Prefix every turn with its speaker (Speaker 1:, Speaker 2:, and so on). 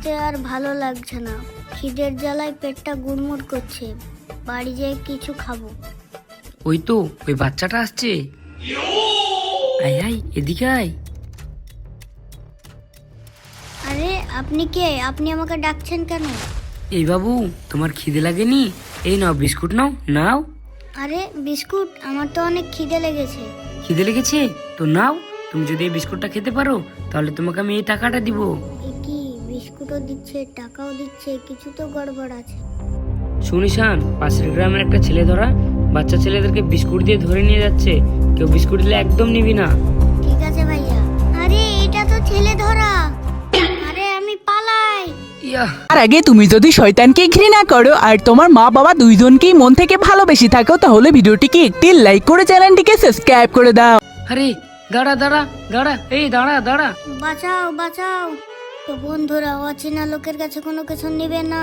Speaker 1: খেতে আর ভালো লাগছে না, খিদের জ্বালায় পেটটা গুড়মুড় করছে। বাড়ি যেয়ে কিছু খাবো।
Speaker 2: ওই তো ওই বাচ্চাটা আসছে। আয় আয় এদিকে আয়।
Speaker 1: আরে আপনি কে? আপনি আমাকে ডাকছেন কেন?
Speaker 2: এই বাবু, তোমার খিদে লাগেনি? এই নাও বিস্কুট নাও নাও।
Speaker 1: আরে বিস্কুট? আমার তো অনেক খিদে লেগেছে।
Speaker 2: খিদে লেগেছে তো নাও। তুমি যদি এই বিস্কুটটা খেতে পারো তাহলে তোমাকে আমি এই টাকাটা দিব।
Speaker 1: এ কি, বিস্কুটও দিচ্ছে টাকাও দিচ্ছে, কিছু তো গড়বড় আছে।
Speaker 2: শুনিসান, পাশের গ্রামের একটা ছেলে ধরা বাচ্চা ছেলেদেরকে বিস্কুট দিয়ে ধরে নিয়ে যাচ্ছে। কেউ বিস্কুট দিলে একদম নিবি না।
Speaker 1: ঠিক আছে ভাইয়া। আরে এটা তো ছেলে ধরা। আরে আমি পালাই।
Speaker 2: ইয়াহ!
Speaker 3: তার আগে তুমি যদি শয়তানকে ঘৃণা করো আর তোমার মা বাবা দুইজনকেই মন থেকে ভালোবেসে থাকো তাহলে ভিডিওটিকে একটি লাইক করে চ্যানেলটিকে সাবস্ক্রাইব করে দাও।
Speaker 2: আরে দাঁড়া দাঁড়া দাঁড়া, এই দাঁড়া দাঁড়া।
Speaker 1: বাঁচাও বাঁচাও। তো বন্ধুরা, অচেনা লোকের কাছে কোনো কিছু নেবে না।